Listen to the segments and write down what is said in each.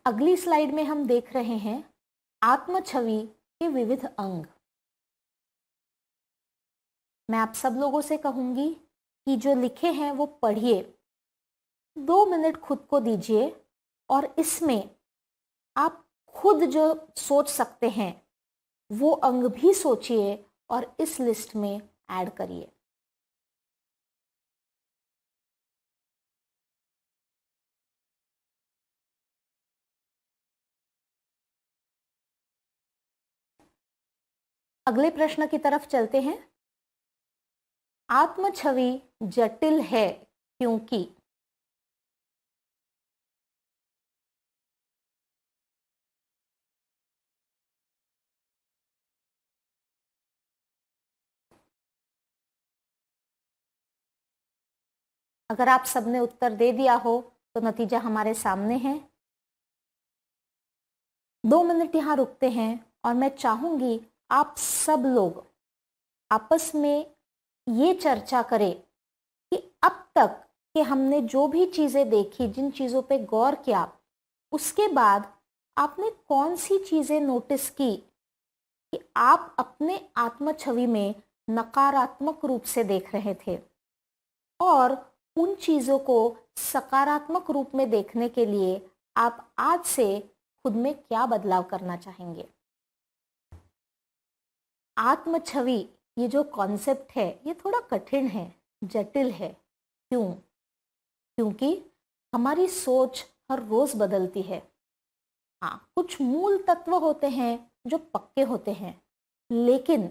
अगली स्लाइड में हम देख रहे हैं आत्म छवि के विविध अंग। मैं आप सब लोगों से कहूंगी कि जो लिखे हैं वो पढ़िए, 2 मिनट खुद को दीजिए और इसमें आप खुद जो सोच सकते हैं वो अंग भी सोचिए और इस लिस्ट में ऐड करिए। अगले प्रश्न की तरफ चलते हैं। आत्म छवि जटिल है क्योंकि। अगर आप सबने उत्तर दे दिया हो तो नतीजा हमारे सामने है। 2 मिनट यहाँ रुकते हैं और मैं चाहूंगी आप सब लोग आपस में ये चर्चा करें कि अब तक कि हमने जो भी चीजें देखी, जिन चीजों पे गौर किया, उसके बाद आपने कौन सी चीजें नोटिस की कि आप अपने आत्म छवि में नकारात्मक रूप से देख रहे थे और उन चीजों को सकारात्मक रूप में देखने के लिए आप आज से खुद में क्या बदलाव करना चाहेंगे। आत्म छवि ये जो कॉन्सेप्ट है ये थोड़ा कठिन है, जटिल है। क्यों? क्योंकि हमारी सोच हर रोज बदलती है। हाँ, कुछ मूल तत्व होते हैं जो पक्के होते हैं, लेकिन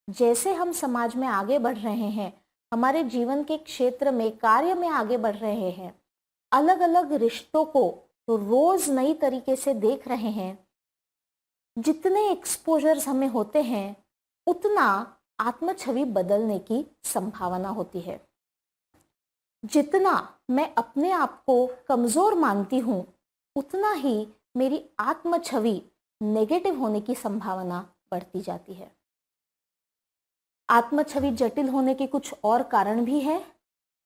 जैसे हम समाज में आगे बढ़ रहे हैं, हमारे जीवन के क्षेत्र में, कार्य में आगे बढ़ रहे हैं, अलग अलग रिश्तों को रोज नई तरीके से देख रहे हैं, जितने एक्सपोजर्स हमें होते हैं उतना आत्म छवि बदलने की संभावना होती है। जितना मैं अपने आप को कमजोर मानती हूं उतना ही मेरी आत्म छवि नेगेटिव होने की संभावना बढ़ती जाती है। आत्म छवि जटिल होने के कुछ और कारण भी हैं,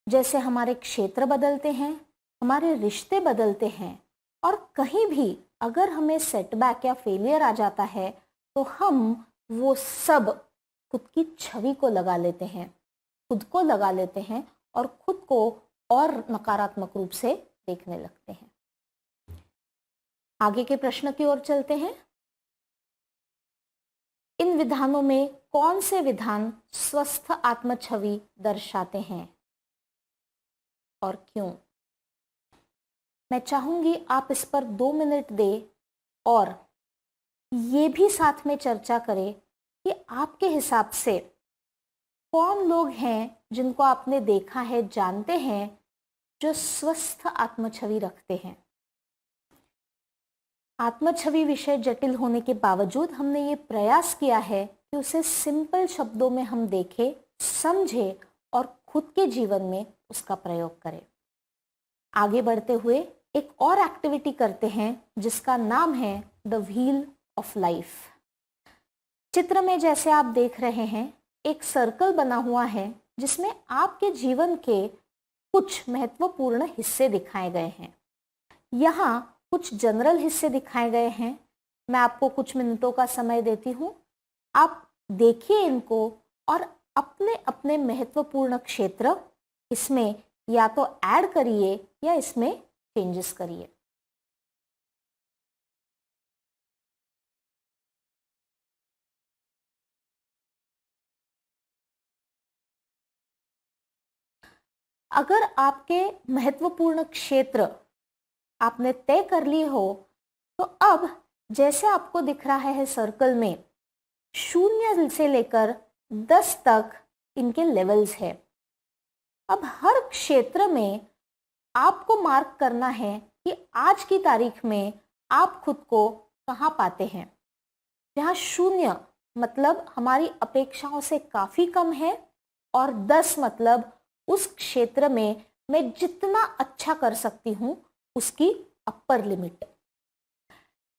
जैसे हमारे क्षेत्र बदलते हैं, हमारे रिश्ते बदलते हैं और कहीं भी अगर हमें सेटबैक या फेलियर आ जाता है तो हम वो सब खुद की छवि को लगा लेते हैं, खुद को लगा लेते हैं और खुद को और नकारात्मक रूप से देखने लगते हैं। आगे के प्रश्न की ओर चलते हैं। इन विधानों में कौन से विधान स्वस्थ आत्म छवि दर्शाते हैं और क्यों? मैं चाहूंगी आप इस पर 2 मिनट दें और ये भी साथ में चर्चा करें कि आपके हिसाब से कौन लोग हैं जिनको आपने देखा है, जानते हैं, जो स्वस्थ आत्म छवि रखते हैं। आत्म छवि विषय जटिल होने के बावजूद हमने ये प्रयास किया है कि उसे सिंपल शब्दों में हम देखें, समझें और खुद के जीवन में उसका प्रयोग करें। आगे बढ़ते हुए एक और एक्टिविटी करते हैं जिसका नाम है द व्हील ऑफ लाइफ। चित्र में जैसे आप देख रहे हैं एक सर्कल बना हुआ है जिसमें आपके जीवन के कुछ महत्वपूर्ण हिस्से दिखाए गए हैं। यहाँ कुछ जनरल हिस्से दिखाए गए हैं। मैं आपको कुछ मिनटों का समय देती हूँ, आप देखिए इनको और अपने अपने महत्वपूर्ण क्षेत्र इसमें या तो ऐड करिए या इसमें चेंजेस करिए। अगर आपके महत्वपूर्ण क्षेत्र आपने तय कर लिए हो तो अब जैसे आपको दिख रहा है सर्कल में 0 से लेकर 10 तक इनके लेवल्स है। अब हर क्षेत्र में आपको मार्क करना है कि आज की तारीख में आप खुद को कहाँ पाते हैं। जहाँ 0 मतलब हमारी अपेक्षाओं से काफी कम है और 10 मतलब उस क्षेत्र में मैं जितना अच्छा कर सकती हूँ उसकी अपर लिमिट।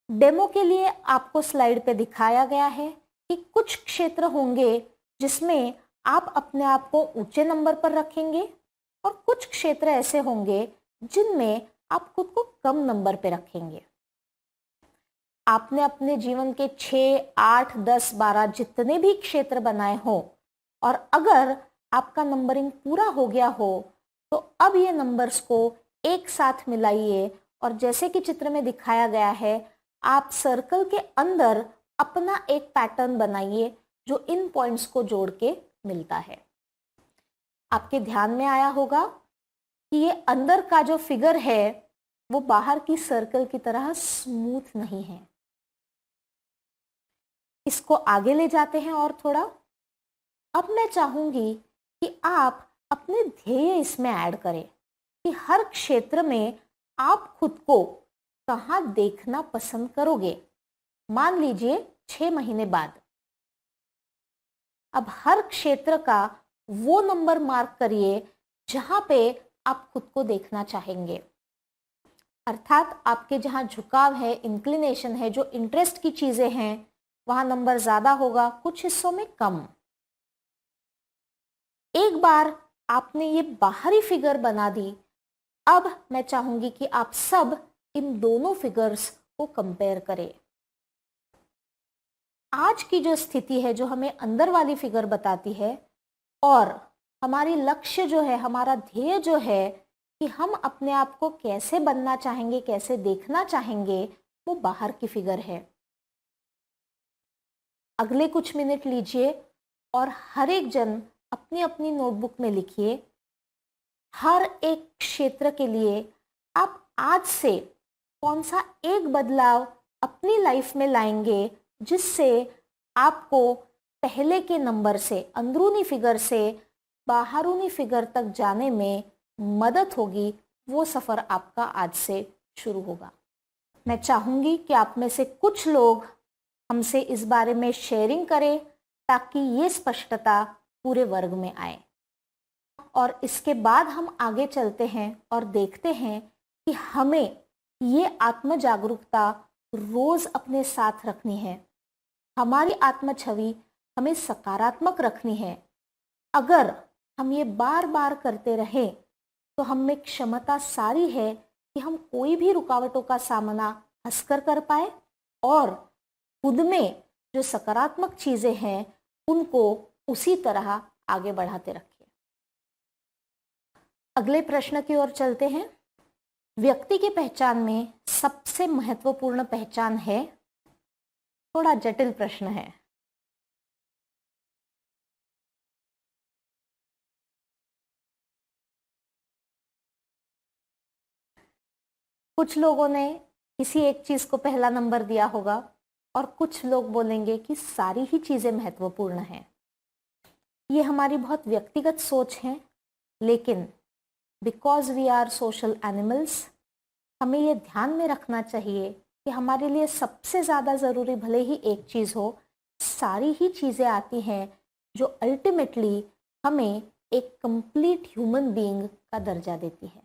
डेमो के लिए आपको स्लाइड पे दिखाया गया है कि कुछ क्षेत्र होंगे जिसमें आप अपने आप को ऊंचे नंबर पर रखेंगे और कुछ क्षेत्र ऐसे होंगे जिनमें आप खुद को कम नंबर पे रखेंगे। आपने अपने जीवन के 6, 8, 10, 12 जितने भी क्षेत्र बनाए हो और अगर आपका नंबरिंग पूरा हो गया हो तो अब ये नंबर्स को एक साथ मिलाइए और जैसे कि चित्र में दिखाया गया है आप सर्कल के अंदर अपना एक पैटर्न बनाइए जो इन पॉइंट्स को जोड़ के मिलता है। आपके ध्यान में आया होगा कि ये अंदर का जो फिगर है वो बाहर की सर्कल की तरह स्मूथ नहीं है। इसको आगे ले जाते हैं और थोड़ा। अब मैं चाहूंगी कि आप अपने ध्येय इसमें ऐड करें कि हर क्षेत्र में आप खुद को कहाँ देखना पसंद करोगे। मान लीजिए 6 महीने बाद अब हर क्षेत्र का वो नंबर मार्क करिए जहां पे आप खुद को देखना चाहेंगे। अर्थात आपके जहां झुकाव है, इंक्लिनेशन है, जो इंटरेस्ट की चीजें हैं वहां नंबर ज्यादा होगा, कुछ हिस्सों में कम। एक बार आपने ये बाहरी फिगर बना दी, अब मैं चाहूंगी कि आप सब इन दोनों फिगर्स को कंपेयर करें। आज की जो स्थिति है जो हमें अंदर वाली फिगर बताती है और हमारी लक्ष्य जो है, हमारा ध्येय जो है कि हम अपने आप को कैसे बनना चाहेंगे, कैसे देखना चाहेंगे, वो बाहर की फिगर है। अगले कुछ मिनट लीजिए और हर एक जन अपनी अपनी नोटबुक में लिखिए हर एक क्षेत्र के लिए आप आज से कौन सा एक बदलाव अपनी लाइफ में लाएंगे जिससे आपको पहले के नंबर से, अंदरूनी फिगर से बाहरूनी फिगर तक जाने में मदद होगी। वो सफ़र आपका आज से शुरू होगा। मैं चाहूँगी कि आप में से कुछ लोग हमसे इस बारे में शेयरिंग करें ताकि ये स्पष्टता पूरे वर्ग में आए। और इसके बाद हम आगे चलते हैं और देखते हैं कि हमें ये आत्म जागरूकता रोज अपने साथ रखनी है। हमारी आत्म छवि हमें सकारात्मक रखनी है। अगर हम ये बार बार करते रहें तो हम में क्षमता सारी है कि हम कोई भी रुकावटों का सामना हंसकर कर पाए और खुद में जो सकारात्मक चीजें हैं उनको उसी तरह आगे बढ़ाते रखें। अगले प्रश्न की ओर चलते हैं। व्यक्ति की पहचान में सबसे महत्वपूर्ण पहचान है, थोड़ा जटिल प्रश्न है। कुछ लोगों ने किसी एक चीज को पहला नंबर दिया होगा और कुछ लोग बोलेंगे कि सारी ही चीजें महत्वपूर्ण हैं। ये हमारी बहुत व्यक्तिगत सोच है, लेकिन because we are social animals हमें ये ध्यान में रखना चाहिए कि हमारे लिए सबसे ज़्यादा ज़रूरी भले ही एक चीज़ हो, सारी ही चीज़ें आती हैं जो अल्टीमेटली हमें एक कंप्लीट ह्यूमन बीइंग का दर्जा देती है।